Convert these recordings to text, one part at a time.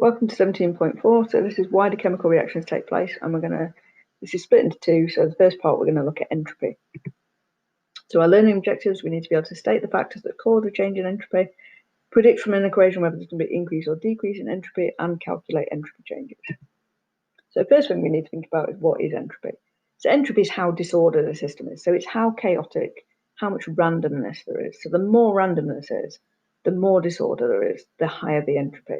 Welcome to 17.4. So this is why do chemical reactions take place, and this is split into two. So the first part, we're going to look at entropy. So our learning objectives, we need to be able to state the factors that cause a change in entropy, predict from an equation whether there's going to be increase or decrease in entropy, and calculate entropy changes. So first thing we need to think about is what is entropy. So entropy is how disordered a system is. So it's how chaotic, how much randomness there is. So the more randomness is, the more disorder there is, the higher the entropy.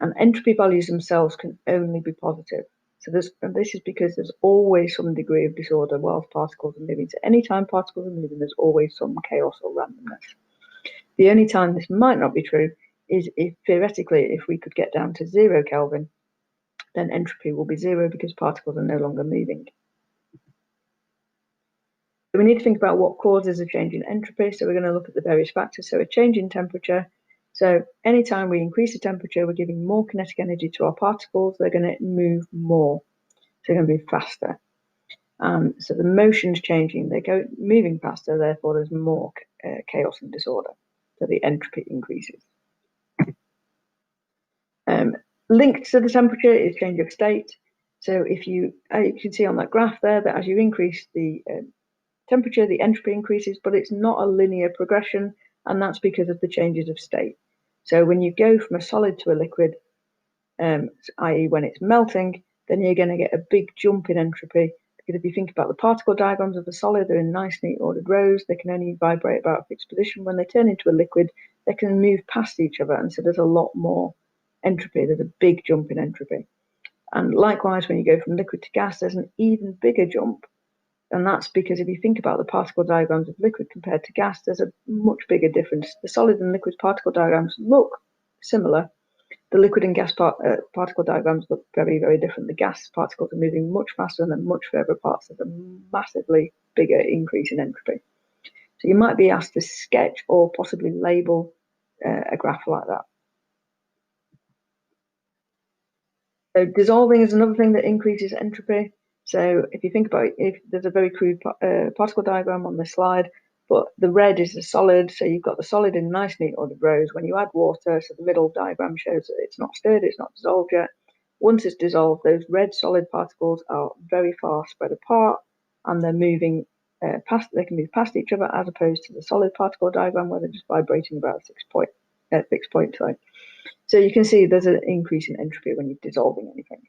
And entropy values themselves can only be positive. So this is because there's always some degree of disorder whilst particles are moving. So anytime particles are moving, there's always some chaos or randomness. The only time this might not be true is if theoretically, if we could get down to 0 Kelvin, then entropy will be 0 because particles are no longer moving. So we need to think about what causes a change in entropy. So we're going to look at the various factors. So a change in temperature. So anytime we increase the temperature, we're giving more kinetic energy to our particles. They're going to move more. So they're going to be faster. So the motion's changing. They go moving faster. Therefore, there's more chaos and disorder. So the entropy increases. Linked to the temperature is change of state. So if you can see on that graph there that as you increase the temperature, the entropy increases, but it's not a linear progression, and that's because of the changes of state. So when you go from a solid to a liquid, i.e. when it's melting, then you're going to get a big jump in entropy, because if you think about the particle diagrams of the solid, they're in nice, neat ordered rows. They can only vibrate about a fixed position. When they turn into a liquid, they can move past each other, and so there's a lot more entropy. There's a big jump in entropy. And likewise, when you go from liquid to gas, there's an even bigger jump. And that's because if you think about the particle diagrams of liquid compared to gas, there's a much bigger difference. The solid and liquid particle diagrams look similar. The liquid and gas particle diagrams look very, very different. The gas particles are moving much faster and they're much further apart. So there's a massively bigger increase in entropy. So you might be asked to sketch or possibly label a graph like that. So dissolving is another thing that increases entropy. So if you think about it, if there's a very crude particle diagram on this slide, but the red is the solid, so you've got the solid in nice, neat ordered rows. When you add water, so the middle diagram shows that it's not stirred, it's not dissolved yet. Once it's dissolved, those red solid particles are very far spread apart, and they're moving past. They can move past each other, as opposed to the solid particle diagram where they're just vibrating about a fixed point. Sorry. So you can see there's an increase in entropy when you're dissolving anything.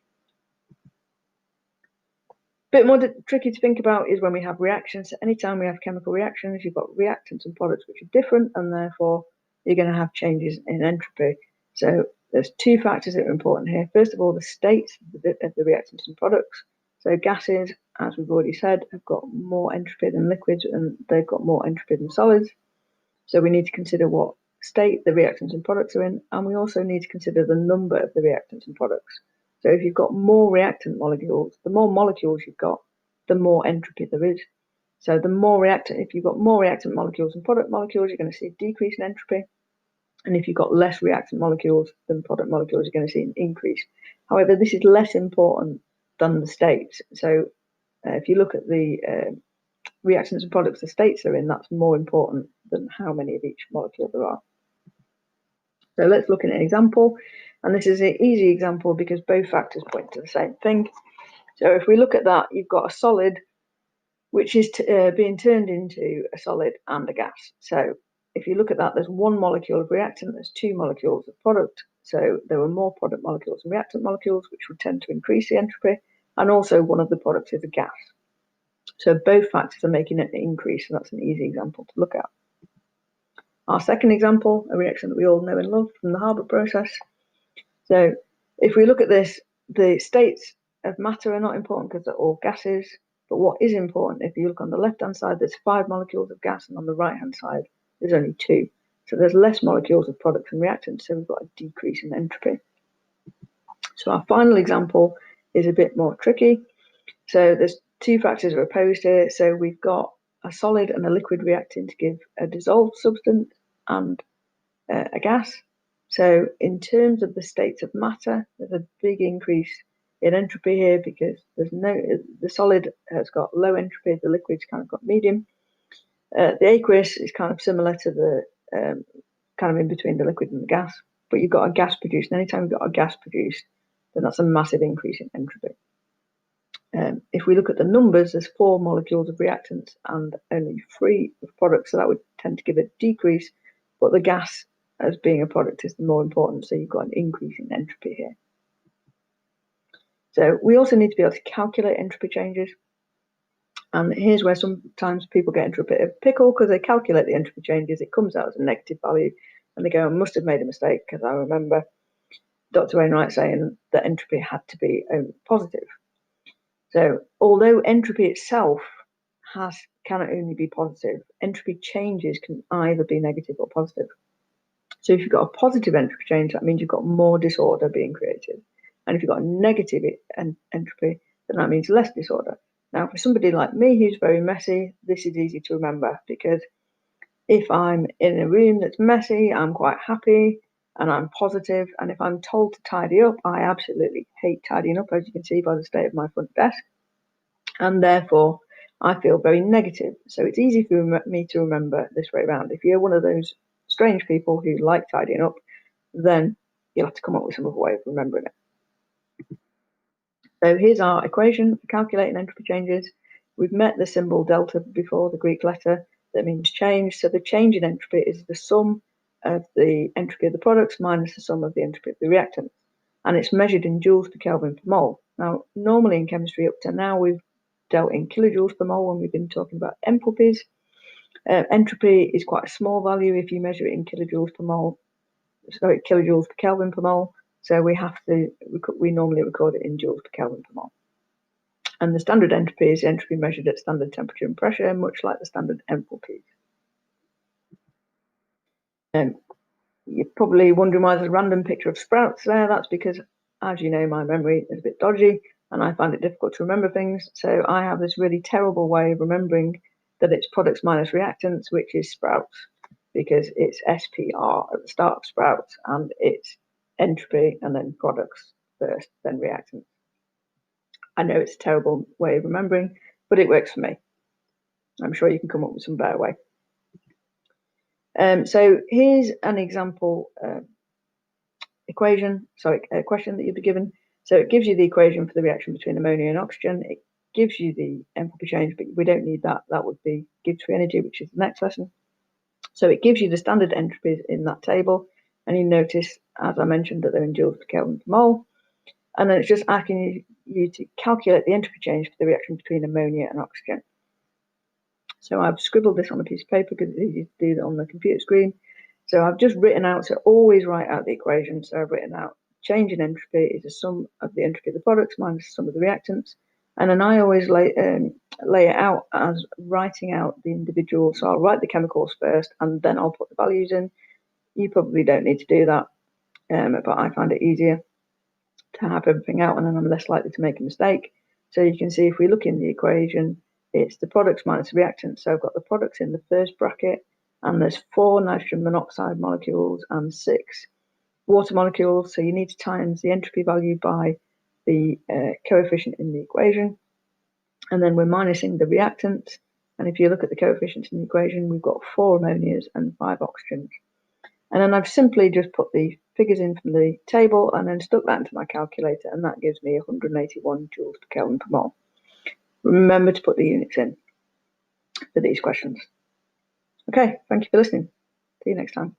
Bit more tricky to think about is when we have reactions. So anytime we have chemical reactions, you've got reactants and products which are different, and therefore you're going to have changes in entropy. So there's two factors that are important here. First of all, the states of the reactants and products. So gases, as we've already said, have got more entropy than liquids, and they've got more entropy than solids. So we need to consider what state the reactants and products are in, and we also need to consider the number of the reactants and products. So if you've got more reactant molecules, the more molecules you've got, the more entropy there is. So if you've got more reactant molecules than product molecules, you're going to see a decrease in entropy. And if you've got less reactant molecules than product molecules, you're going to see an increase. However, this is less important than the states. So if you look at the reactants and products the states are in, that's more important than how many of each molecule there are. So let's look at an example. And this is an easy example because both factors point to the same thing. So if we look at that, you've got a solid which is being turned into a solid and a gas. So if you look at that, there's one molecule of reactant, there's two molecules of product. So there were more product molecules than reactant molecules, which would tend to increase the entropy. And also one of the products is a gas. So both factors are making an increase, and that's an easy example to look at. Our second example, a reaction that we all know and love from the Haber process. So if we look at this, the states of matter are not important because they're all gases. But what is important, if you look on the left-hand side, there's 5 molecules of gas, and on the right-hand side, there's only 2. So there's less molecules of products and reactants, so we've got a decrease in entropy. So our final example is a bit more tricky. So there's 2 factors are opposed here. So we've got a solid and a liquid reacting to give a dissolved substance and a gas. So in terms of the states of matter, there's a big increase in entropy here because the solid has got low entropy, the liquid's kind of got medium. The aqueous is kind of similar to the kind of in between the liquid and the gas. but you've got a gas produced. And anytime you've got a gas produced, then that's a massive increase in entropy. If we look at the numbers, there's 4 molecules of reactants and only 3 of products, so that would tend to give a decrease, but the gas as being a product is the more important, so you've got an increase in entropy here. So we also need to be able to calculate entropy changes, and here's where sometimes people get into a bit of a pickle because they calculate the entropy changes, it comes out as a negative value, and they go, I must have made a mistake because I remember Dr. Wainwright saying that entropy had to be positive. So although entropy itself cannot only be positive, entropy changes can either be negative or positive. So if you've got a positive entropy change, that means you've got more disorder being created. And if you've got a negative entropy, then that means less disorder. Now, for somebody like me who's very messy, this is easy to remember because if I'm in a room that's messy, I'm quite happy and I'm positive. And if I'm told to tidy up, I absolutely hate tidying up, as you can see by the state of my front desk. And therefore, I feel very negative. So it's easy for me to remember this way around. If you're one of those strange people who like tidying up, then you'll have to come up with some other way of remembering it. So here's our equation for calculating entropy changes. We've met the symbol delta before, the Greek letter, that means change. So the change in entropy is the sum of the entropy of the products minus the sum of the entropy of the reactant. And it's measured in joules per Kelvin per mole. Now, normally in chemistry up to now, we've dealt in kilojoules per mole when we've been talking about enthalpies. Entropy is quite a small value if you measure it in kilojoules per mole. Sorry, kilojoules per Kelvin per mole. So we normally record it in joules per Kelvin per mole. And the standard entropy is the entropy measured at standard temperature and pressure, much like the standard enthalpy. You're probably wondering why there's a random picture of sprouts there. That's because, as you know, my memory is a bit dodgy and I find it difficult to remember things. So I have this really terrible way of remembering that it's products minus reactants, which is sprouts, because it's SPR at the start of sprouts and it's entropy and then products first, then reactants. I know it's a terrible way of remembering, but it works for me. I'm sure you can come up with some better way. So here's an example question that you'll be given. So it gives you the equation for the reaction between ammonia and oxygen. It gives you the enthalpy change, but we don't need that. That would be Gibbs free energy, which is the next lesson. So it gives you the standard entropies in that table. And you notice, as I mentioned, that they're in joules per Kelvin per mole. And then it's just asking you to calculate the entropy change for the reaction between ammonia and oxygen. So I've scribbled this on a piece of paper because it's easy to do that on the computer screen. So I've just written out, so always write out the equation. So I've written out change in entropy is the sum of the entropy of the products minus the sum of the reactants. And then I always lay it out as writing out the individual. So I'll write the chemicals first and then I'll put the values in. You probably don't need to do that, but I find it easier to have everything out and then I'm less likely to make a mistake. So you can see if we look in the equation, it's the products minus the reactants. So I've got the products in the first bracket and there's 4 nitrogen monoxide molecules and 6 water molecules. So you need to times the entropy value by the coefficient in the equation. And then we're minusing the reactants. And if you look at the coefficients in the equation, we've got 4 ammonias and 5 oxygens. And then I've simply just put the figures in from the table and then stuck that into my calculator, and that gives me 181 joules per Kelvin per mole. Remember to put the units in for these questions. Okay, thank you for listening. See you next time.